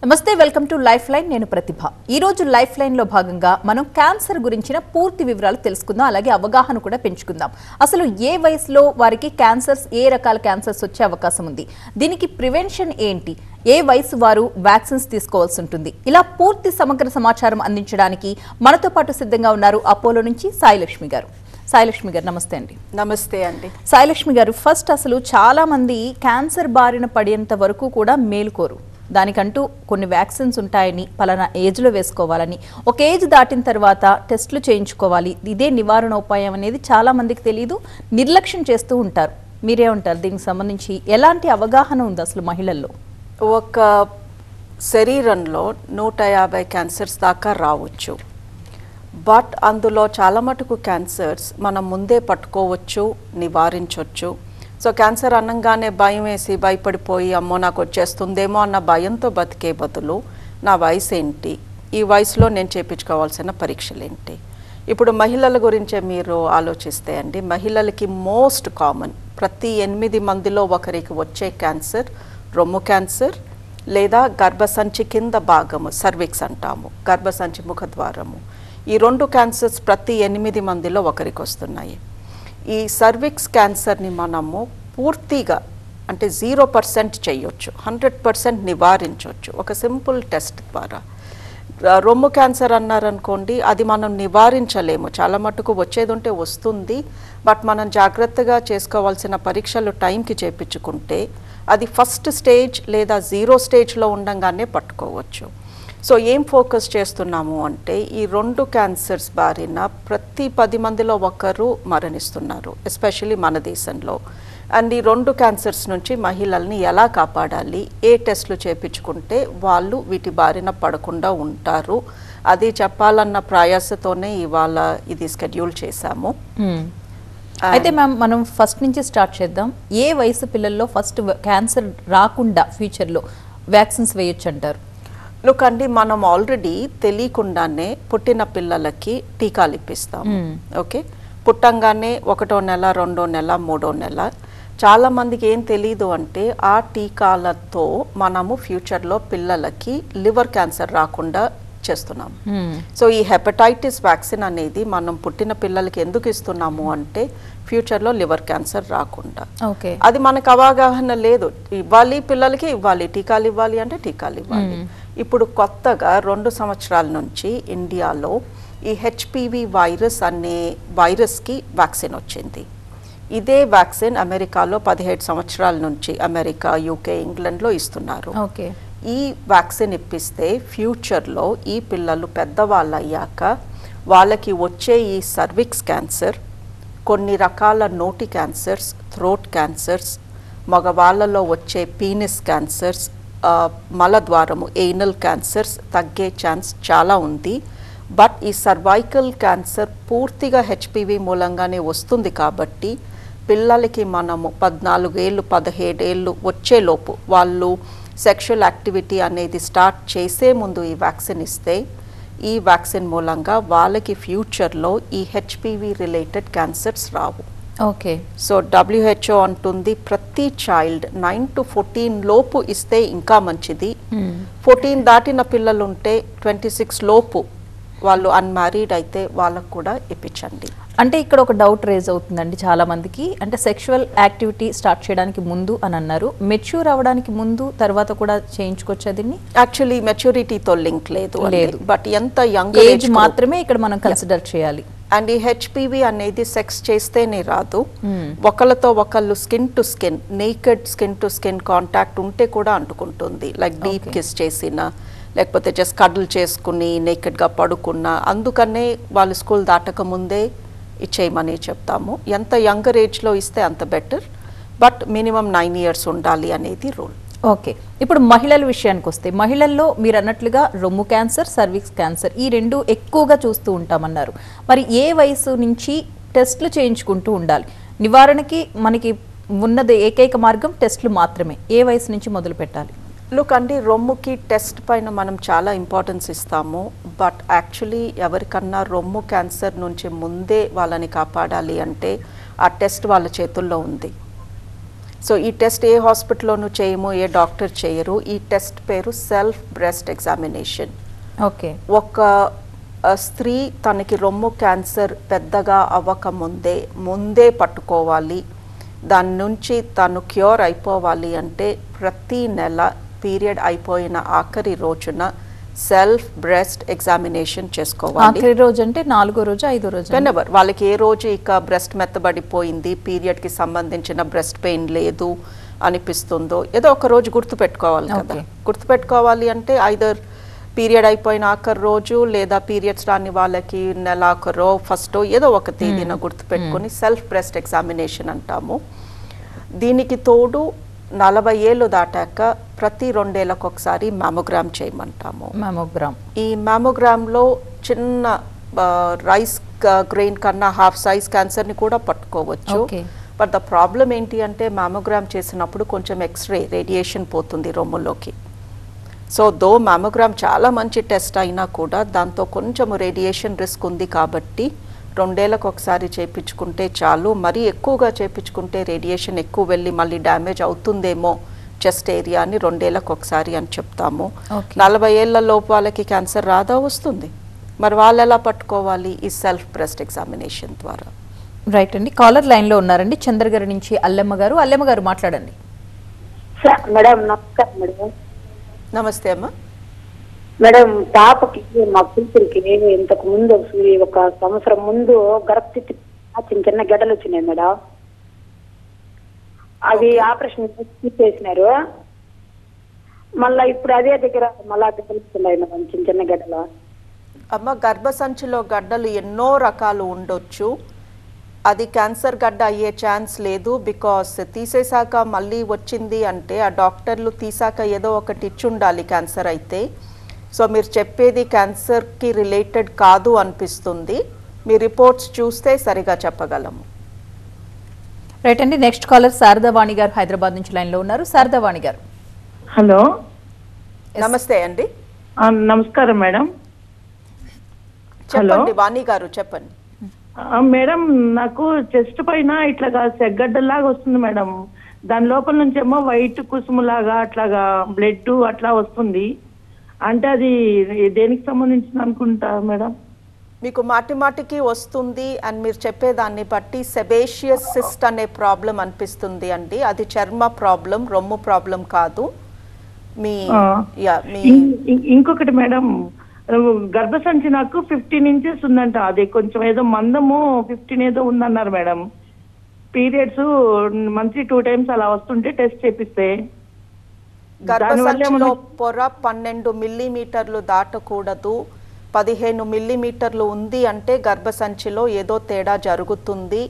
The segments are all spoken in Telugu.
నమస్తే వెల్కమ్ టు లైఫ్ లైన్ నేను ప్రతిభ ఈ రోజు లైఫ్ లైన్ లో భాగంగా మనం క్యాన్సర్ గురించిన పూర్తి వివరాలు తెలుసుకుందాం అలాగే అవగాహన కూడా పెంచుకుందాం అసలు ఏ వయసులో వారికి క్యాన్సర్స్ ఏ రకాల క్యాన్సర్స్ వచ్చే అవకాశం ఉంది దీనికి ప్రివెన్షన్ ఏంటి ఏ వయసు వారు వ్యాక్సిన్స్ తీసుకోవాల్సి ఉంటుంది ఇలా పూర్తి సమగ్ర సమాచారం అందించడానికి మనతో పాటు సిద్ధంగా ఉన్నారు అపోలో నుంచి సాయిలక్ష్మి గారు సాయిలక్ష్మి గారు నమస్తే అండి నమస్తే అండి సాయిలక్ష్మి గారు ఫస్ట్ అసలు చాలా మంది క్యాన్సర్ బారిన పడేంత వరకు కూడా మేలుకోరు దానికంటూ కొన్ని వ్యాక్సిన్స్ ఉంటాయని పలానా ఏజ్లో వేసుకోవాలని ఒక ఏజ్ దాటిన తర్వాత టెస్టులు చేయించుకోవాలి ఇదే నివారణ ఉపాయం అనేది చాలా మందికి తెలియదు నిర్లక్ష్యం చేస్తూ ఉంటారు మీరేమంటారు దీనికి సంబంధించి ఎలాంటి అవగాహన ఉంది అసలు మహిళల్లో ఒక శరీరంలో 150 క్యాన్సర్స్ దాకా రావచ్చు బట్ అందులో చాలా మటుకు క్యాన్సర్స్ మనం ముందే పట్టుకోవచ్చు నివారించవచ్చు సో క్యాన్సర్ అనగానే భయం వేసి భయపడిపోయి అమ్మో నాకు వచ్చేస్తుందేమో అన్న భయంతో బతికే బదులు నా వయసు ఏంటి ఈ వయసులో నేను చేయించుకోవాల్సిన పరీక్షలు ఏంటి ఇప్పుడు మహిళల గురించే మీరు ఆలోచిస్తే అండి మహిళలకి మోస్ట్ కామన్ ప్రతి 8 మందిలో ఒకరికి వచ్చే క్యాన్సర్ రొమ్ము క్యాన్సర్ లేదా గర్భసంచి కింద భాగము సర్విక్స్ అంటాము గర్భసంచి ముఖద్వారము ఈ 2 క్యాన్సర్స్ ప్రతి 8 మందిలో ఒకరికి వస్తున్నాయి ఈ సర్విక్స్ క్యాన్సర్ని మనము పూర్తిగా అంటే 0% చేయొచ్చు 100% నివారించవచ్చు ఒక సింపుల్ టెస్ట్ ద్వారా రొమ్ము క్యాన్సర్ అన్నారనుకోండి అది మనం నివారించలేము చాలా మటుకు వచ్చేది ఉంటే వస్తుంది బట్ మనం జాగ్రత్తగా చేసుకోవాల్సిన పరీక్షలు టైంకి చేయించుకుంటే అది ఫస్ట్ స్టేజ్ లేదా 0 స్టేజ్లో ఉండగానే పట్టుకోవచ్చు సో ఏం ఫోకస్ చేస్తున్నాము అంటే ఈ 2 క్యాన్సర్స్ బారిన ప్రతి 10 మందిలో ఒకరు మరణిస్తున్నారు ఎస్పెషల్లీ మన దేశంలో అండ్ ఈ 2 క్యాన్సర్స్ నుంచి మహిళల్ని ఎలా కాపాడాలి ఏ టెస్టులు చేయించుకుంటే వాళ్ళు వీటి బారిన పడకుండా ఉంటారు అది చెప్పాలన్న ప్రయాసతోనే ఇవాళ ఇది షెడ్యూల్ చేశాము అయితే మ్యామ్ మనం ఫస్ట్ నుంచి స్టార్ట్ చేద్దాం ఏ వయసు పిల్లల్లో ఫస్ట్ క్యాన్సర్ రాకుండా ఫ్యూచర్లో వ్యాక్సిన్స్ వేయొచ్చు అంటారు లుక్ అండి మనం ఆల్రెడీ తెలియకుండానే పుట్టిన పిల్లలకి టీకాలు ఇప్పిస్తాము ఓకే పుట్టంగానే 1వ నెల 2వ నెల 3వ నెల చాలా మందికి ఏం తెలీదు అంటే ఆ టీకాలతో మనము ఫ్యూచర్లో పిల్లలకి లివర్ క్యాన్సర్ రాకుండా చేస్తున్నాము సో ఈ హెపటైటిస్ వ్యాక్సిన్ అనేది మనం పుట్టిన పిల్లలకి ఎందుకు ఇస్తున్నాము అంటే ఫ్యూచర్లో లివర్ క్యాన్సర్ రాకుండా అది మనకు అవగాహన లేదు ఇవ్వాలి పిల్లలకి ఇవ్వాలి టీకాలు ఇవ్వాలి అంటే టీకాలు ఇవ్వాలి ఇప్పుడు కొత్తగా 2 సంవత్సరాల నుంచి ఇండియాలో ఈ హెచ్పివి వైరస్ అనే వైరస్కి వ్యాక్సిన్ వచ్చింది ఇదే వ్యాక్సిన్ అమెరికాలో 17 సంవత్సరాల నుంచి అమెరికా యూకే ఇంగ్లాండ్లో ఇస్తున్నారు ఈ వ్యాక్సిన్ ఇప్పిస్తే ఫ్యూచర్లో ఈ పిల్లలు పెద్దవాళ్ళు అయ్యాక వాళ్ళకి వచ్చే ఈ సర్విక్స్ క్యాన్సర్ కొన్ని రకాల నోటి క్యాన్సర్స్ థ్రోట్ క్యాన్సర్స్ మగవాళ్ళలో వచ్చే పీనిస్ క్యాన్సర్స్ మలద్వారము ఎయినల్ క్యాన్సర్స్ తగ్గే ఛాన్స్ చాలా ఉంది బట్ ఈ సర్వైకల్ క్యాన్సర్ పూర్తిగా హెచ్పివి మూలంగానే వస్తుంది కాబట్టి పిల్లలకి మనము 14 ఏళ్ళు 17 ఏళ్ళు వచ్చేలోపు వాళ్ళు సెక్షువల్ యాక్టివిటీ అనేది స్టార్ట్ చేసే ముందు ఈ వ్యాక్సిన్ ఇస్తే ఈ వ్యాక్సిన్ మూలంగా వాళ్ళకి ఫ్యూచర్లో ఈ HPV related cancers Rao okay so WHO అంటుంది ప్రతి చైల్డ్ 9 to 14 లోపు ఇస్తే ఇంకా మంచిది 14 దాటిన పిల్లలు ఉంటే 26 లోపు వాళ్ళు అన్మ్యారీడ్ అయితే వాళ్ళకు కూడా ఇప్పించండి అంటే ఇక్కడ ఒక డౌట్ రేజ్ అవుతుందండి చాలా మందికి అంటే సెక్షువల్ యాక్టివిటీ స్టార్ట్ చేయడానికి ముందు అని అన్నారు మెచ్యూర్ అవ్వడానికి ముందు తర్వాత కూడా చేయించుకోవచ్చు దీన్ని యాక్చువల్లీ మెచ్యూరిటీతో లింక్ లేదు బట్ ఎంత యంగ్ ఏజ్ మాత్రమే ఇక్కడ మనం కన్సిడర్ చేయాలి అండ్ ఈ హెచ్పివి అనేది సెక్స్ చేస్తేనే రాదు ఒకళ్ళతో ఒకళ్ళు skin to skin naked skin to skin contact ఉంటే కూడా అంటుకుంటుంది లైక్ డీప్ కిస్ చేసిన లేకపోతే జస్ట్ కడులు చేసుకుని నేకెడ్గా పడుకున్న అందుకనే వాళ్ళు స్కూల్ దాటక ముందే ఇచ్చేయమని చెప్తాము ఎంత యంగర్ ఏజ్లో ఇస్తే అంత బెటర్ బట్ మినిమం 9 years ఉండాలి అనేది రూల్ ఓకే ఇప్పుడు మహిళల విషయానికి వస్తే మహిళల్లో మీరు అన్నట్లుగా రొమ్ము క్యాన్సర్ సర్విక్స్ క్యాన్సర్ ఈ 2 ఎక్కువగా చూస్తూ ఉంటామన్నారు మరి ఏ వయసు నుంచి టెస్టులు చేయించుకుంటూ ఉండాలి నివారణకి మనకి ఉన్నది ఏకైక మార్గం టెస్టులు మాత్రమే ఏ వయసు నుంచి మొదలు పెట్టాలి లుక్ అండి రొమ్ముకి టెస్ట్ పైన మనం చాలా ఇంపార్టెన్స్ ఇస్తాము బట్ యాక్చువల్లీ ఎవరికన్నా రొమ్ము క్యాన్సర్ నుంచి ముందే వాళ్ళని కాపాడాలి అంటే ఆ టెస్ట్ వాళ్ళ చేతుల్లో ఉంది సో ఈ టెస్ట్ ఏ హాస్పిటల్లోనూ చేయము, ఏ డాక్టర్ చేయరు. ఈ టెస్ట్ పేరు సెల్ఫ్ బ్రెస్ట్ ఎగ్జామినేషన్. ఓకే. ఒక స్త్రీ తనకి రొమ్ము క్యాన్సర్ పెద్దగా అవ్వక ముందే పట్టుకోవాలి, దాని నుంచి తను క్యూర్ అయిపోవాలి అంటే ప్రతి నెల పీరియడ్ అయిపోయిన ఆఖరి రోజున సెల్ఫ్ బ్రెస్ట్ ఎగ్జామినేషన్ చేసుకోవాలి. ఆఖరి రోజు అంటే 4వ రోజు 5వ రోజు వెనెవర్ వాళ్ళకి ఏ రోజు ఇక బ్రెస్ట్ మెత్తబడిపోయింది, పీరియడ్కి సంబంధించిన బ్రెస్ట్ పెయిన్ లేదు అనిపిస్తుందో ఏదో ఒక రోజు గుర్తుపెట్టుకోవాలి కదా. గుర్తుపెట్టుకోవాలి అంటే ఐదర్ పీరియడ్ అయిపోయిన ఆఖరి రోజు లేదా పీరియడ్స్ రాని వాళ్ళకి నెలాఖరో ఫస్టో ఏదో ఒక తేదీన గుర్తుపెట్టుకొని సెల్ఫ్ బ్రెస్ట్ ఎగ్జామినేషన్ అంటాము. దీనికి తోడు 40 ఏళ్ళు దాటాక ప్రతి 2 ఏళ్ళకు ఒకసారి మ్యామోగ్రామ్ చేయమంటాము. ఈ మ్యామోగ్రామ్లో చిన్న రైస్ గ్రెయిన్ కన్నా హాఫ్ సైజ్ క్యాన్సర్ని కూడా పట్టుకోవచ్చు. బట్ ద ప్రాబ్లం ఏంటి అంటే మ్యామోగ్రామ్ చేసినప్పుడు కొంచెం ఎక్స్రే రేడియేషన్ పోతుంది రొమ్ములోకి. సో దో మ్యామోగ్రామ్ చాలా మంచి టెస్ట్ అయినా కూడా దాంతో కొంచెం రేడియేషన్ రిస్క్ ఉంది కాబట్టి 2 ఏళ్ళకు ఒకసారి చేయించుకుంటే చాలు. మరీ ఎక్కువగా చేయించుకుంటే రేడియేషన్ ఎక్కువ వెళ్ళి మళ్ళీ డ్యామేజ్ అవుతుందేమో చెస్ట్ ఏరియా అని 2 ఏళ్ళకు ఒకసారి అని చెప్తాము. 40 ఏళ్ళ లోపు వాళ్ళకి క్యాన్సర్ రాదా? వస్తుంది. మరి వాళ్ళు ఎలా పట్టుకోవాలి? ఈ సెల్ఫ్ బ్రెస్ట్ ఎగ్జామినేషన్ ద్వారా. రైట్ అండి. కాలర్ లైన్లో ఉన్నారండి చంద్రగిరి నుంచి అల్లెమ్మ గారు. అల్లెమ్మ గారు మాట్లాడండి. మేడం నమస్కారం మేడం. నమస్తే అమ్మా. మేడం పాపకి మా కూతురికి ఇంతకు ముందు ఒక సంవత్సరం ముందు గర్భస్థితి చిన్న గడ్డలు వచ్చినాయి మేడం. అవి ఆపరేషన్ చేసినారు. మళ్ళా ఇప్పుడు అదే దగ్గర మళ్ళా గడ్డలు వస్తున్నాయి మేడం, చిన్న గడ్డలు. అమ్మ గర్భసంచిలో గడ్డలు ఎన్నో రకాలు ఉండొచ్చు. అది క్యాన్సర్ గడ్డ అయ్యే ఛాన్స్ లేదు. బికాస్ తీసేశాక మళ్ళీ వచ్చింది అంటే ఆ డాక్టర్లు తీసాక ఏదో ఒకటి ఇచ్చుండాలి క్యాన్సర్ అయితే. సో మీరు చెప్పేది క్యాన్సర్కి రిలేటెడ్ కాదు అనిపిస్తుంది. మీ రిపోర్ట్స్ చూస్తే సరిగా చెప్పగలము. రైట్ అండి. నెక్స్ట్ కాలర్ శారదావాణి గారు హైదరాబాద్ నుంచి లైన్లో ఉన్నారు. శారదావాణి గారు. హలో, నమస్తే అండి. నమస్కారం మేడం. చెప్పండి వాణి గారు, చెప్పండి. మేడం నాకు చెస్ట్ పైన ఇట్లాగా సెగ్గడ్డలాగా వస్తుంది మేడం. దాని లోపల నుంచేమో వైట్ కుసుములాగా అట్లాగా బ్లడ్ అట్లా వస్తుంది. అంటే అది దేనికి సంబంధించింది అనుకుంటా మేడం? మీకు మాటికి వస్తుంది అని మీరు చెప్పేదాన్ని బట్టి సెబేషియస్ సిస్ట్ అనే ప్రాబ్లం అనిపిస్తుంది అండి. అది చర్మ ప్రాబ్లం, రొమ్ము ప్రాబ్లం కాదు. ఇంకొకటి మేడం, గర్భసంచి నాకు 15 ఇంచెస్ ఉందంట. అది కొంచెం ఏదో మందము 15 ఏదో ఉందన్నారు మేడం. పీరియడ్స్ మంత్లీ 2 times అలా వస్తుంటే టెస్ట్ చేపిస్తే గర్భసంచిలో పొర 12 మిల్లీమీటర్లు దాటకూడదు. 15 మిల్లీమీటర్లు ఉంది అంటే గర్భసంచిలో ఏదో తేడా జరుగుతుంది.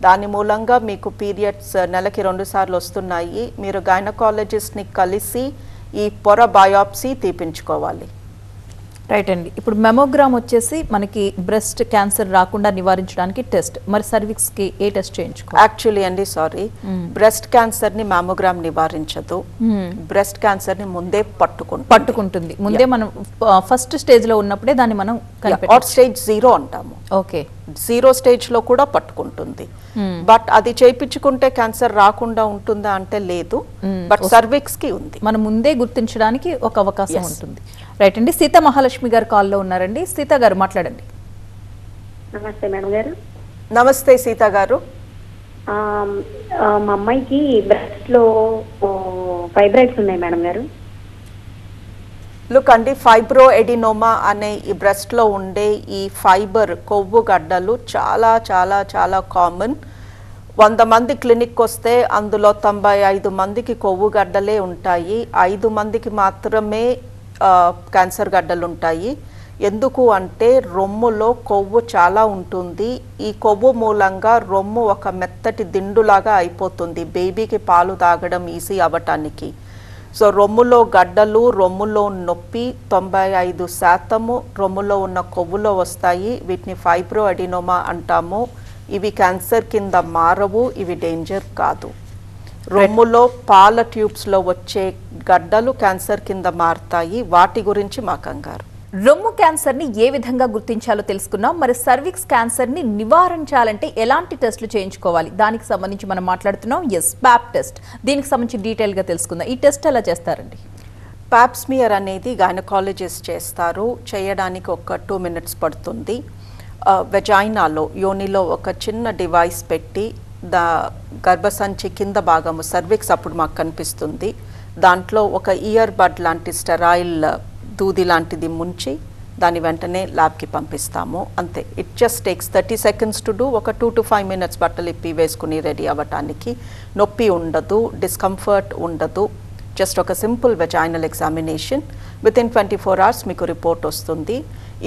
దాని మూలంగా మీకు పీరియడ్స్ నెలకి 2 సార్లు వస్తున్నాయి. మీరు గైనకాలజిస్ట్ని కలిసి ఈ పొర బయాప్సీ తీపించుకోవాలి. రైట్ అండి. ఇప్పుడు మెమోగ్రామ్ వచ్చేసి మనకి బ్రెస్ట్ క్యాన్సర్ రాకుండా నివారించడానికి టెస్ట్. మరి సర్విక్స్ కి ఏ టెస్ట్ చేయించుకోవాలి? యాక్చువల్లీ అండి బ్రెస్ట్ క్యాన్సర్ ని మెమోగ్రామ్ నివారించదు. బ్రెస్ట్ క్యాన్సర్ ని ముందే పట్టుకుంటుంది. ముందే మనం ఫస్ట్ స్టేజ్ లో ఉన్నప్పుడే దాన్ని మనం స్టేజ్ 0 అంటాము. ఓకే, 0 స్టేజ్ లో కూడా పట్టుకుంటుంది. బట్ అది చేయించుకుంటే క్యాన్సర్ రాకుండా ఉంటుందా అంటే లేదు. బట్ సర్విక్స్ కి ఉంది. మనం ముందే గుర్తించడానికి ఒక అవకాశం ఉంటుంది. రైట్ అండి. సీత మహాలక్ష్మి గారు కాల్లో ఉన్నారండి. సీత గారు మాట్లాడండి. నమస్తే మేడం గారు. నమస్తే సీత గారు. మా అమ్మాయికి బ్రెస్ట్ లో ఫైబ్రాయిడ్స్ ఉన్నాయి మేడం గారు. లుక్ అండి, ఫైబ్రో ఎడినోమా అనే ఈ బ్రెస్ట్ లో ఉండే ఈ ఫైబర్ కొవ్వు గడ్డలు చాలా చాలా చాలా కామన్. 100 మంది క్లినిక్ వస్తే అందులో 95 మందికి కొవ్వు గడ్డలే ఉంటాయి. 5 మందికి మాత్రమే క్యాన్సర్ గడ్డలు ఉంటాయి. ఎందుకు అంటే రొమ్ములో కొవ్వు చాలా ఉంటుంది. ఈ కొవ్వు మూలంగా రొమ్ము ఒక మెత్తటి దిండులాగా అయిపోతుంది బేబీకి పాలు తాగడం ఈజీ అవ్వటానికి. సో రొమ్ములో గడ్డలు, రొమ్ములో నొప్పి 95% రొమ్ములో ఉన్న కొవ్వులో వస్తాయి. వీటిని ఫైబ్రో అడినోమా అంటాము. ఇవి క్యాన్సర్ కింద మారవు, ఇవి డేంజర్ కాదు. రొమ్ములో పాల ట్యూబ్స్లో వచ్చే గడ్డలు క్యాన్సర్ కింద మారుతాయి. వాటి గురించి మా కంగారు. రొమ్ము క్యాన్సర్ని ఏ విధంగా గుర్తించాలో తెలుసుకున్నాం. మరి సర్విక్స్ క్యాన్సర్ని నివారించాలంటే ఎలాంటి టెస్టులు చేయించుకోవాలి, దానికి సంబంధించి మనం మాట్లాడుతున్నాం. ప్యాప్ టెస్ట్, దీనికి సంబంధించి డీటెయిల్గా తెలుసుకుందాం. ఈ టెస్ట్ ఎలా చేస్తారండి? ప్యాప్ స్మియర్ అనేది గైనకాలజిస్ట్ చేస్తారు. చేయడానికి ఒక 2 minutes పడుతుంది. వెజైనాలో, యోనిలో ఒక చిన్న డివైస్ పెట్టి గర్భసంచి కింద భాగము సర్విక్స్ అప్పుడు మాకు కనిపిస్తుంది. దాంట్లో ఒక ఇయర్ బడ్ లాంటి స్టెరాయిల్ దూది లాంటిది ముంచి దాని వెంటనే ల్యాబ్కి పంపిస్తాము. అంతే. It just takes 30 seconds to do. ఒక 2 to 5 minutes బట్టలు ఇప్పి వేసుకుని రెడీ అవ్వటానికి. నొప్పి ఉండదు, డిస్కంఫర్ట్ ఉండదు. జస్ట్ ఒక simple vaginal examination. Within 24 hours మీకు రిపోర్ట్ వస్తుంది.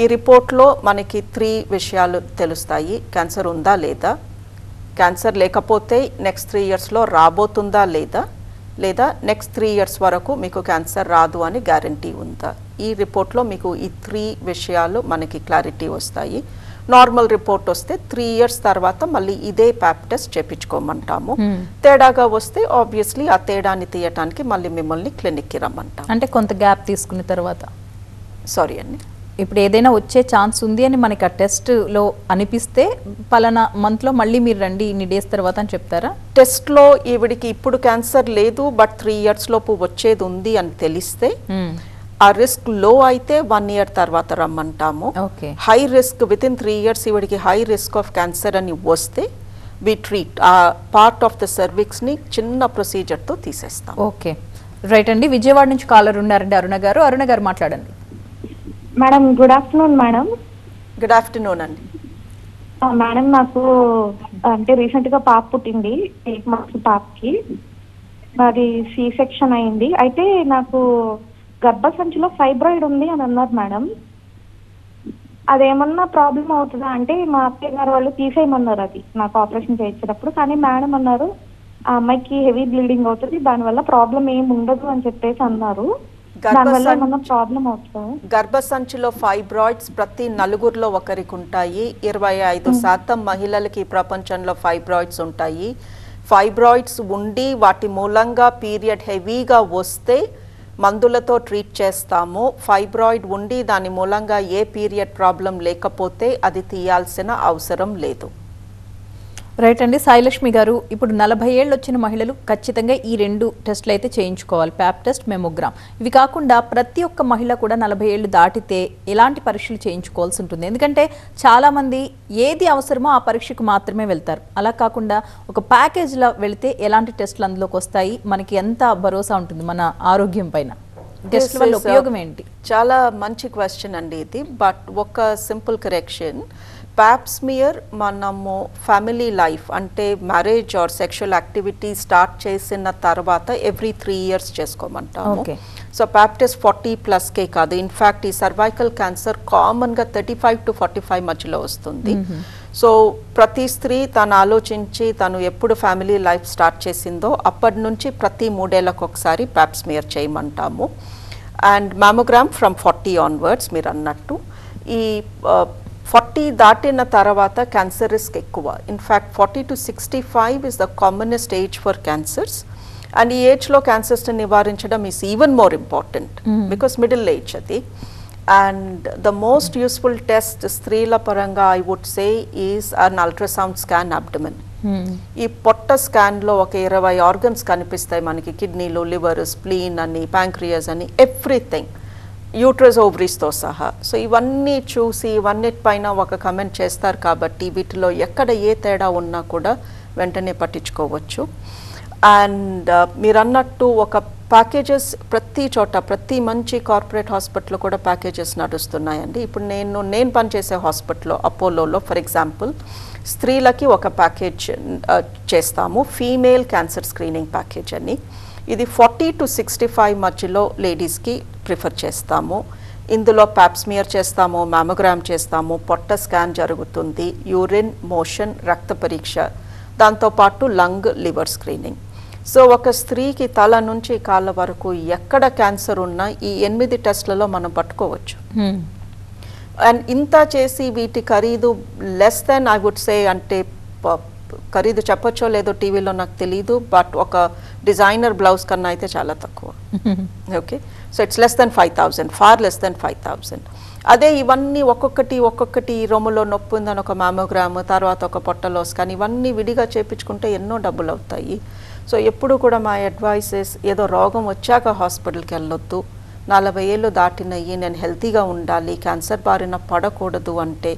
ఈ రిపోర్ట్లో మనకి 3 విషయాలు తెలుస్తాయి. క్యాన్సర్ ఉందా లేదా, క్యాన్సర్ లేకపోతే నెక్స్ట్ 3 yearsలో రాబోతుందా లేదా నెక్స్ట్ 3 years వరకు మీకు క్యాన్సర్ రాదు అని గ్యారంటీ ఉందా. ఈ రిపోర్ట్లో మీకు ఈ 3 విషయాలు మనకి క్లారిటీ వస్తాయి. నార్మల్ రిపోర్ట్ వస్తే 3 years తర్వాత మళ్ళీ ఇదే ప్యాప్ టెస్ట్ చేపించుకోమంటాము. తేడాగా వస్తే ఆబ్వియస్లీ ఆ తేడాన్ని తీయటానికి మళ్ళీ మిమ్మల్ని క్లినిక్కి రమ్మంటాం. అంటే కొంత గ్యాప్ తీసుకున్న తర్వాత, సారీ అండి, ఇప్పుడు ఏదైనా వచ్చే ఛాన్స్ ఉంది అని మనకి ఆ టెస్ట్లో అనిపిస్తే పలానా మంత్లో మళ్ళీ మీరు రండి ఇన్ని డేస్ తర్వాత అని చెప్తారా? టెస్ట్లో ఈవిడికి ఇప్పుడు క్యాన్సర్ లేదు బట్ 3 years లోపు వచ్చేది ఉంది అని తెలిస్తే, ఆ రిస్క్ లో అయితే 1 year తర్వాత రమ్మంటాము. హై రిస్క్ వితిన్ 3 years ఈవిడికి హై రిస్క్ ఆఫ్ క్యాన్సర్ అని వస్తే వి ట్రీట్. ఆ పార్ట్ ఆఫ్ ద సర్విక్స్ని చిన్న ప్రొసీజర్తో తీసేస్తాం. ఓకే, రైట్ అండి. విజయవాడ నుంచి కాలర్ ఉన్నారండి, అరుణ గారు. అరుణ గారు మాట్లాడండి. Madam good afternoon. Madam good afternoon అండి. మేడం నాకు అంటే రీసెంట్గా పాప పుట్టింది, 8 months పాపకి. అది సి సెక్షన్ అయింది. అయితే నాకు గర్భసంచిలో ఫైబ్రాయిడ్ ఉంది అని అన్నారు మేడం. అదేమన్నా ప్రాబ్లం అవుతుందా అంటే మా అత్తయ్య గారు వాళ్ళు తీసేయమన్నారు అది నాకు ఆపరేషన్ చేయించేటప్పుడు. కానీ మేడం అన్నారు ఆ అమ్మాయికి హెవీ బ్లీడింగ్ అవుతుంది, దానివల్ల ప్రాబ్లం ఏమి ఉండదు అని చెప్పేసి అన్నారు. గర్భసంచిలో ఫైబ్రాయిడ్స్ ప్రతి 4 ఒకరికి ఉంటాయి. 25% మహిళలకి ప్రపంచంలో ఫైబ్రాయిడ్స్ ఉంటాయి. ఫైబ్రాయిడ్స్ ఉండి వాటి మూలంగా పీరియడ్ హెవీగా వస్తే మందులతో ట్రీట్ చేస్తాము. ఫైబ్రాయిడ్ ఉండి దాని మూలంగా ఏ పీరియడ్ ప్రాబ్లం లేకపోతే అది తీయాల్సిన అవసరం లేదు. రైట్ అండి. సాయిలక్ష్మి గారు, ఇప్పుడు 40 ఏళ్ళు వచ్చిన మహిళలు ఖచ్చితంగా ఈ 2 టెస్టులు అయితే చేయించుకోవాలి, ప్యాప్ టెస్ట్, మెమోగ్రామ్. ఇవి కాకుండా ప్రతి ఒక్క మహిళ కూడా 40 ఏళ్ళు దాటితే ఎలాంటి పరీక్షలు చేయించుకోవాల్సి ఉంటుంది? ఎందుకంటే చాలామంది ఏది అవసరమో ఆ పరీక్షకు మాత్రమే వెళ్తారు. అలా కాకుండా ఒక ప్యాకేజ్లో వెళితే ఎలాంటి టెస్టులు అందులోకి వస్తాయి, మనకి ఎంత భరోసా ఉంటుంది మన ఆరోగ్యం పైన? టెస్టుల వల్ల ఉపయోగం ఏంటి? చాలా మంచి క్వశ్చన్ అండి ఇది. బట్ ఒక సింపుల్ కరెక్షన్, ప్యాప్ స్మియర్ మనము ఫ్యామిలీ లైఫ్ అంటే marriage or sexual activity start చేసిన తర్వాత ఎవ్రీ 3 years చేసుకోమంటాము. సో ప్యాప్ టెస్ట్ 40+కే కాదు. ఇన్ఫ్యాక్ట్ ఈ సర్వైకల్ క్యాన్సర్ కామన్గా 35 to 45 మధ్యలో వస్తుంది. సో ప్రతి స్త్రీ తను ఆలోచించి తను ఎప్పుడు ఫ్యామిలీ లైఫ్ స్టార్ట్ చేసిందో అప్పటి నుంచి ప్రతి 3 ఏళ్లకు ఒకసారి ప్యాప్ స్మియర్ చేయమంటాము. అండ్ మ్యామోగ్రామ్ ఫ్రమ్ 40 onwards మీరు అన్నట్టు. ఈ 40 దాటిన తర్వాత క్యాన్సర్ రిస్క్ ఎక్కువ. In fact 40 to 65 is the commonest age for cancers. And ఈ ఏజ్లో క్యాన్సర్స్ని నివారించడం is even more important because middle age అది. And the most useful test స్త్రీల పరంగా I would say is an ultrasound scan abdomen. ఈ పొట్ట స్కాన్లో ఒక 20 organs కనిపిస్తాయి మనకి, కిడ్నీలు, లివర్, స్ప్లీన్ అని, ప్యాంక్రియాస్ అని, ఎవ్రీథింగ్, యూట్రస్, ఓవరీస్తో సహా. సో ఇవన్నీ చూసి ఇవన్నిటిపైన ఒక కమెంట్ చేస్తారు కాబట్టి వీటిలో ఎక్కడ ఏ తేడా ఉన్నా కూడా వెంటనే పట్టించుకోవచ్చు. అండ్ మీరు అన్నట్టు ఒక ప్యాకేజెస్ ప్రతి చోట, ప్రతి మంచి కార్పొరేట్ హాస్పిటల్లో కూడా ప్యాకేజెస్ నడుస్తున్నాయండి. ఇప్పుడు నేను పనిచేసే హాస్పిటల్లో అపోలోలో ఫర్ ఎగ్జాంపుల్ స్త్రీలకి ఒక ప్యాకేజ్ చేస్తాము, ఫీమేల్ క్యాన్సర్ స్క్రీనింగ్ ప్యాకేజ్ అని. ఇది 40 to 65 మధ్యలో లేడీస్కి ప్రిఫర్ చేస్తాము. ఇందులో ప్యాప్ స్మియర్ చేస్తాము, మ్యామోగ్రామ్ చేస్తాము, పొట్ట స్కాన్ జరుగుతుంది, యూరిన్, మోషన్, రక్త పరీక్ష, దాంతోపాటు లంగ్, లివర్ స్క్రీనింగ్. సో ఒక స్త్రీకి తల నుంచి కాళ్ళ వరకు ఎక్కడ క్యాన్సర్ ఉన్నా ఈ 8 టెస్ట్లలో మనం పట్టుకోవచ్చు. అండ్ ఇంత చేసి వీటి ఖరీదు less than I would say అంటే ఖరీదు చెప్పొచ్చో లేదో టీవీలో నాకు తెలియదు, బట్ ఒక డిజైనర్ బ్లౌజ్ కన్నా అయితే చాలా తక్కువ. Okay, so it's less than 5,000, far less than 5,000. అదే ఇవన్నీ ఒక్కొక్కటి రొమ్ములో నొప్పి ఉందని ఒక మామోగ్రామ్, తర్వాత ఒక పొట్టలోస్ కానీ ఇవన్నీ విడిగా చేయించుకుంటే ఎన్నో డబ్బులు అవుతాయి. సో ఎప్పుడు కూడా మా అడ్వైసెస్ ఏదో రోగం వచ్చాక హాస్పిటల్కి వెళ్ళొద్దు. 40 ఏళ్ళు దాటినయ్యి నేను హెల్తీగా ఉండాలి, క్యాన్సర్ బారిన పడకూడదు అంటే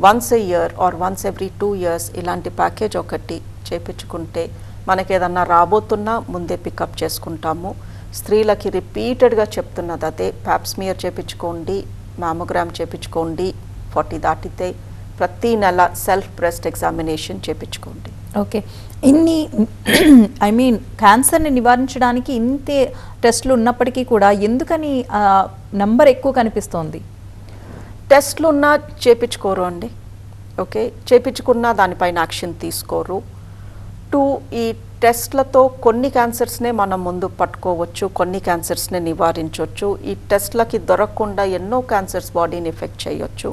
once a year are once every 2 years ఇలాంటి ప్యాకేజ్ ఒకటి చేయించుకుంటే మనకి ఏదన్నా రాబోతున్నా ముందే పికప్ చేసుకుంటాము. స్త్రీలకి రిపీటెడ్గా చెప్తున్నది అదే, ప్యాప్స్మియర్ చేయించుకోండి, మామోగ్రామ్ చేయించుకోండి, 40 దాటితే ప్రతి నెల సెల్ఫ్ బ్రెస్ట్ ఎగ్జామినేషన్ చేయించుకోండి. ఓకే, ఇన్ని ఐ మీన్ క్యాన్సర్ని నివారించడానికి ఇంతే టెస్టులు ఉన్నప్పటికీ కూడా ఎందుకని నంబర్ ఎక్కువ కనిపిస్తోంది? టెస్ట్లు ఉన్నా చేయించుకోరు అండి. ఓకే, చేయించుకున్నా దానిపైన యాక్షన్ తీసుకోరు. 2, ఈ టెస్ట్లతో కొన్ని క్యాన్సర్స్నే మనం ముందు పట్టుకోవచ్చు, కొన్ని క్యాన్సర్స్నే నివారించవచ్చు. ఈ టెస్ట్లకి దొరకకుండా ఎన్నో క్యాన్సర్స్ బాడీని ఎఫెక్ట్ చేయొచ్చు.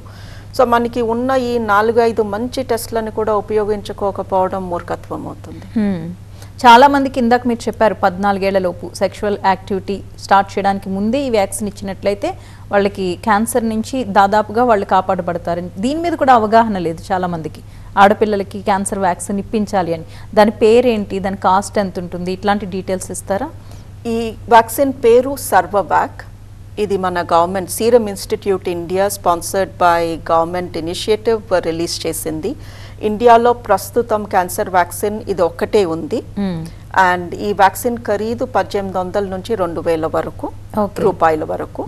సో మనకి ఉన్న ఈ 4-5 మంచి టెస్ట్లను కూడా ఉపయోగించుకోకపోవడం మూర్ఖత్వం అవుతుంది. చాలా మందికి ఇందాక మీరు చెప్పారు 14 ఏళ్లలోపు సెక్షువల్ యాక్టివిటీ స్టార్ట్ చేయడానికి ముందే ఈ వ్యాక్సిన్ ఇచ్చినట్లయితే వాళ్ళకి క్యాన్సర్ నుంచి దాదాపుగా వాళ్ళు కాపాడబడతారని. దీని మీద కూడా అవగాహన లేదు చాలా మందికి. ఆడపిల్లలకి క్యాన్సర్ వ్యాక్సిన్ ఇప్పించాలి అని, దాని పేరేంటి, దాని కాస్ట్ ఎంత ఉంటుంది, ఇట్లాంటి డీటెయిల్స్ ఇస్తారా? ఈ వ్యాక్సిన్ పేరు సర్వవ్యాక్. ఇది మన government serum institute India sponsored by government initiative release చేసింది. ఇండియాలో ప్రస్తుతం క్యాన్సర్ వ్యాక్సిన్ ఇది ఒక్కటే ఉంది. అండ్ ఈ వ్యాక్సిన్ ఖరీదు 1800 నుంచి 2000 వరకు రూపాయల వరకు.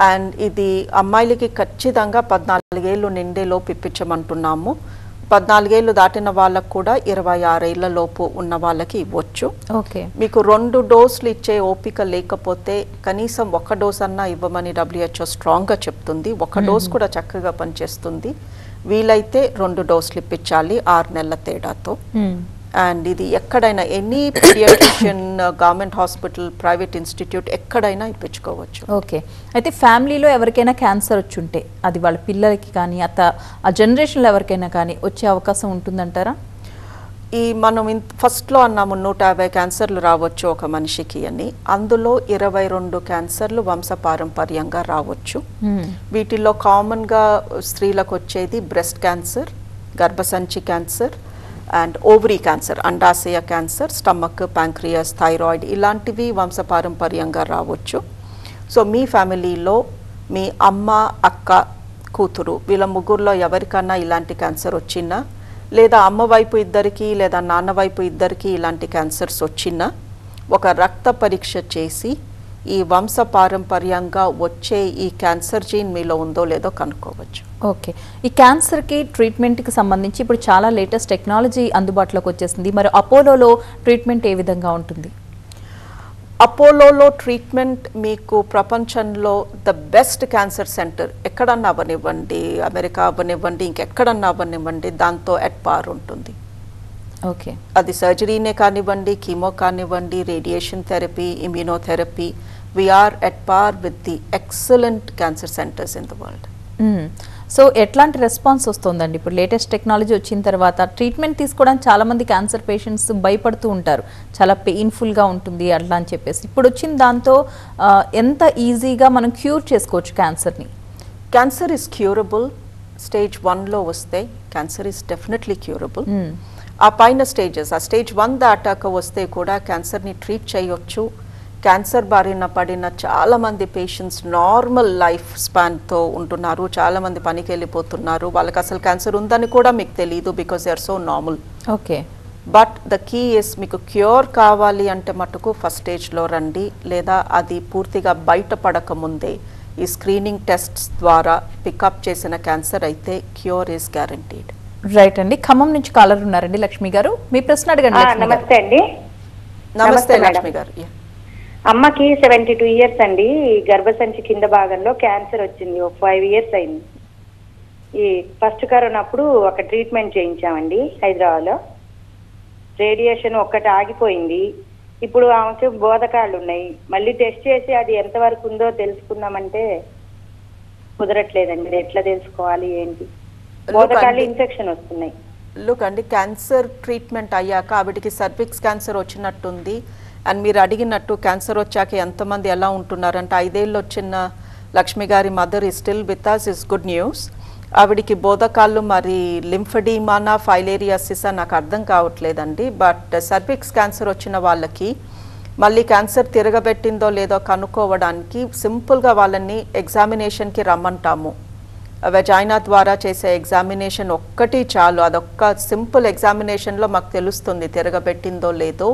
అండ్ ఇది అమ్మాయిలకి ఖచ్చితంగా 14 ఏళ్ళు నిండేలోపు ఇప్పించమంటున్నాము. 14 ఏళ్ళు దాటిన వాళ్ళకు కూడా 26 ఏళ్ల లోపు ఉన్న వాళ్ళకి ఇవ్వచ్చు. మీకు 2 డోసులు ఇచ్చే ఓపిక లేకపోతే కనీసం 1 డోస్ అన్నా ఇవ్వమని WHO స్ట్రాంగ్గా చెప్తుంది. 1 డోస్ కూడా చక్కగా పనిచేస్తుంది. వీలైతే 2 డోసులు ఇప్పించాలి 6 నెలల తేడాతో. అండ్ ఇది ఎక్కడైనా any paediatrician, government hospital, private institute ఎక్కడైనా ఇప్పించుకోవచ్చు. ఓకే, అయితే ఫ్యామిలీలో ఎవరికైనా క్యాన్సర్ వచ్చి ఉంటే అది వాళ్ళ పిల్లలకి కానీ ఆ జనరేషన్లో ఎవరికైనా కానీ వచ్చే అవకాశం ఉంటుందంటారా? ఈ మనం ఫస్ట్లో అన్నాము 150 క్యాన్సర్లు రావచ్చు ఒక మనిషికి అని. అందులో 22 క్యాన్సర్లు వంశపారంపర్యంగా రావచ్చు. వీటిల్లో కామన్గా స్త్రీలకు వచ్చేది బ్రెస్ట్ క్యాన్సర్, గర్భసంచి క్యాన్సర్ అండ్ ఓవరీ క్యాన్సర్, అండాశయ క్యాన్సర్, స్టమక్, ప్యాంక్రియాస్, థైరాయిడ్ ఇలాంటివి వంశపారంపర్యంగా రావచ్చు. సో మీ ఫ్యామిలీలో మీ అమ్మ, అక్క, కూతురు వీళ్ళ ముగ్గురులో ఎవరికన్నా ఇలాంటి క్యాన్సర్ వచ్చినా, లేదా అమ్మ వైపు ఇద్దరికి లేదా నాన్న వైపు ఇద్దరికి ఇలాంటి క్యాన్సర్స్ వచ్చినా ఒక రక్త పరీక్ష చేసి ఈ వంశపారంపర్యంగా వచ్చే ఈ క్యాన్సర్ జీన్ మీలో ఉందో లేదో కనుక్కోవచ్చు. ఓకే, ఈ క్యాన్సర్కి ట్రీట్మెంట్కి సంబంధించి ఇప్పుడు చాలా లేటెస్ట్ టెక్నాలజీ అందుబాటులోకి వచ్చేసింది. మరి అపోలోలో ట్రీట్మెంట్ ఏ విధంగా ఉంటుంది? అపోలోలో ట్రీట్మెంట్ మీకు ప్రపంచంలో ద బెస్ట్ క్యాన్సర్ సెంటర్ ఎక్కడన్నా అవ్వనివ్వండి, అమెరికా అవ్వనివ్వండి, ఇంకెక్కడన్నా అవ్వనివ్వండి, దాంతో ఎట్ పార్ ఉంటుంది. ఓకే, అది సర్జరీనే కానివ్వండి, కీమో కానివ్వండి, radiation therapy, immunotherapy, we're at par with the excellent cancer centres in the world. So ఎట్లాంటి రెస్పాన్స్ వస్తుందండి ఇప్పుడు లేటెస్ట్ టెక్నాలజీ వచ్చిన తర్వాత? ట్రీట్మెంట్ తీసుకోవడానికి చాలా మంది క్యాన్సర్ పేషెంట్స్ భయపడుతూ ఉంటారు, చాలా పెయిన్ఫుల్గా ఉంటుంది అట్లా అని చెప్పేసి. ఇప్పుడు వచ్చిన దాంతో ఎంత ఈజీగా మనం క్యూర్ చేసుకోవచ్చు క్యాన్సర్ని? Cancer is curable. స్టేజ్ 1లో వస్తే క్యాన్సర్ ఇస్ డెఫినెట్లీ క్యూరబుల్. ఆ పైన స్టేజెస్, ఆ స్టేజ్ 1 దాటాక వస్తే కూడా క్యాన్సర్ని ట్రీట్ చేయొచ్చు. క్యాన్సర్ బారిన పడిన చాలామంది పేషెంట్స్ నార్మల్ లైఫ్ స్పాన్తో ఉంటున్నారు. చాలామంది పనికి వెళ్ళిపోతున్నారు. వాళ్ళకి అసలు క్యాన్సర్ ఉందని కూడా మీకు తెలియదు, because they are so normal. Okay, but the key is మీకు క్యూర్ కావాలి అంటే మటుకు ఫస్ట్ స్టేజ్లో రండి, లేదా అది పూర్తిగా బయటపడక ముందే ఈ స్క్రీనింగ్ టెస్ట్స్ ద్వారా పికప్ చేసిన క్యాన్సర్ అయితే క్యూర్ ఈస్ గ్యారంటీడ్. రైట్ అండి. ఖమ్మం నుంచి కాలర్ ఉన్నారండి, లక్ష్మి గారు, మీ ప్రశ్న అడగండి. నమస్తే అండి. నమస్తే లక్ష్మి గారు. అమ్మకి 72 years అండి. గర్భసంచి కింద భాగంలో క్యాన్సర్ వచ్చింది. 5 years అయింది. ఈ ఫస్ట్ కరోనా అప్పుడు ఒక ట్రీట్మెంట్ చేయించామండి హైదరాబాద్లో. రేడియేషన్ ఒక్కటి ఆగిపోయింది. ఇప్పుడు ఆమెకి బోధకాళ్ళు ఉన్నాయి. మళ్ళీ టెస్ట్ చేసి అది ఎంతవరకు ఉందో తెలుసుకుందామంటే కుదరట్లేదండి. ఎట్లా తెలుసుకోవాలి ఏంటి? బోధకాళ్ళు ఇన్ఫెక్షన్ వస్తున్నాయి. లుక్ అండి, క్యాన్సర్ ట్రీట్మెంట్ అయ్యాక ఆవిడికి సర్విక్స్ క్యాన్సర్ వచ్చినట్టుంది. అండ్ మీరు అడిగినట్టు క్యాన్సర్ వచ్చాక ఎంతమంది ఎలా ఉంటున్నారంటే 5 ఏళ్ళు వచ్చిన లక్ష్మి గారి మదర్ ఈ still with us is good news. ఆవిడికి బోధకాళ్ళు మరి లింఫడీమానా ఫైలేరియాసిసా నాకు అర్థం కావట్లేదండి. బట్ సర్విక్స్ క్యాన్సర్ వచ్చిన వాళ్ళకి మళ్ళీ క్యాన్సర్ తిరగబెట్టిందో లేదో కనుక్కోవడానికి సింపుల్గా వాళ్ళని ఎగ్జామినేషన్కి రమ్మంటాము. వెజైనా ద్వారా చేసే ఎగ్జామినేషన్ ఒక్కటి చాలు. అదొక్క సింపుల్ ఎగ్జామినేషన్లో మాకు తెలుస్తుంది తిరగబెట్టిందో లేదో.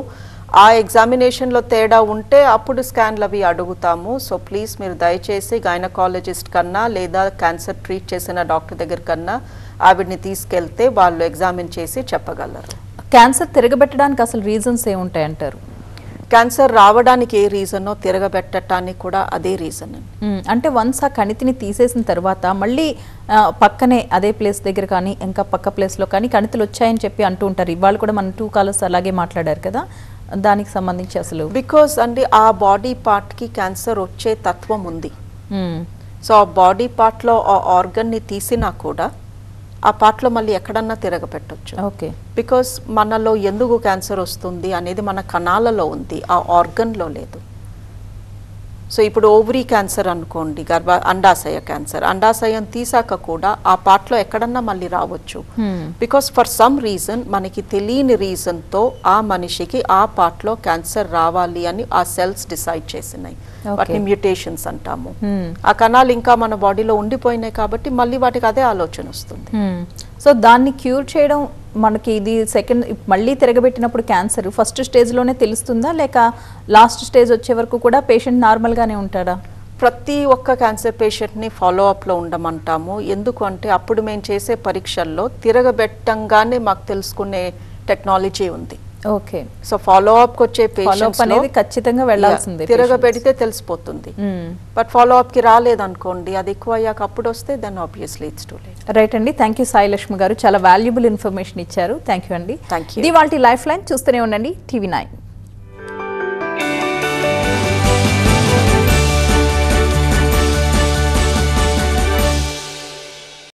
ఆ ఎగ్జామినేషన్లో తేడా ఉంటే అప్పుడు స్కాన్లు అవి అడుగుతాము. సో ప్లీజ్ మీరు దయచేసి గైనకాలజిస్ట్ కన్నా లేదా క్యాన్సర్ ట్రీట్ చేసిన డాక్టర్ దగ్గర కన్నా ఆవిడ్ని తీసుకెళ్తే వాళ్ళు ఎగ్జామిన్ చేసి చెప్పగలరు. క్యాన్సర్ తిరగబెట్టడానికి అసలు రీజన్స్ ఏముంటాయి అంటారు? క్యాన్సర్ రావడానికి ఏ రీజనో తిరగబెట్టడానికి కూడా అదే రీజన్. అంటే వన్స్ ఆ కణితిని తీసేసిన తర్వాత మళ్ళీ పక్కనే అదే ప్లేస్ దగ్గర కానీ ఇంకా పక్క ప్లేస్లో కానీ కణితులు వచ్చాయని చెప్పి అంటూ ఉంటారు. ఇవాళ కూడా మన 2 కాలర్స్ అలాగే మాట్లాడారు కదా, దానికి సంబంధించి అసలు బికాస్ అండి ఆ బాడీ పార్ట్కి క్యాన్సర్ వచ్చే తత్వం ఉంది. సో ఆ బాడీ పార్ట్లో ఆ ఆర్గన్ని తీసినా కూడా ఆ పార్ట్లో మళ్ళీ ఎక్కడన్నా తిరగపెట్టొచ్చు. ఓకే, బికాస్ మనలో ఎందుకు క్యాన్సర్ వస్తుంది అనేది మన కణాలలో ఉంది, ఆ ఆర్గన్లో లేదు. సో ఇప్పుడు ఓవరీ క్యాన్సర్ అనుకోండి, అండాశయ క్యాన్సర్, అండాశయం తీసాక కూడా ఆ పార్ట్లో ఎక్కడన్నా మళ్ళీ రావచ్చు. బికాస్ ఫర్ సమ్ రీజన్ మనకి తెలియని రీజన్తో ఆ మనిషికి ఆ పార్ట్లో క్యాన్సర్ రావాలి అని ఆ సెల్స్ డిసైడ్ చేసినాయి. వాటిని మ్యూటేషన్స్ అంటాము. ఆ కణాలు ఇంకా మన బాడీలో ఉండిపోయినాయి కాబట్టి మళ్ళీ వాటికి అదే ఆలోచన వస్తుంది. సో దాన్ని క్యూర్ చేయడం మనకి ఇది సెకండ్ మళ్ళీ తిరగబెట్టినప్పుడు క్యాన్సర్ ఫస్ట్ స్టేజ్లోనే తెలుస్తుందా లేక లాస్ట్ స్టేజ్ వచ్చే వరకు కూడా పేషెంట్ నార్మల్గానే ఉంటాడా? ప్రతి ఒక్క క్యాన్సర్ పేషెంట్ని ఫాలో అప్లో ఉండమంటాము. ఎందుకు అంటే అప్పుడు మేము చేసే పరీక్షల్లో తిరగబెట్టంగానే మాకు తెలుసుకునే టెక్నాలజీ ఉంది. ఓకే, సో ఫాలో అప్ వచ్చే పేషెంట్స్ అనేది ఖచ్చితంగా వెళ్ళాల్సిందే. తిరగబెడితే తెలిసిపోతుంది. బట్ ఫాలో అప్ కి రాలేదనుకోండి, అది ఎక్కువ అయ్యాక అప్పుడు వస్తే then obviously it's too late. Right అండి, థ్యాంక్ యూ సాయి లక్ష్మి గారు, చాలా వాల్యుబుల్ ఇన్ఫర్మేషన్ ఇచ్చారు. థ్యాంక్ యూ అండి. Thank you. ఇది వాళ్ళ లైఫ్ లైన్. చూస్తూనే ఉండండి TV9.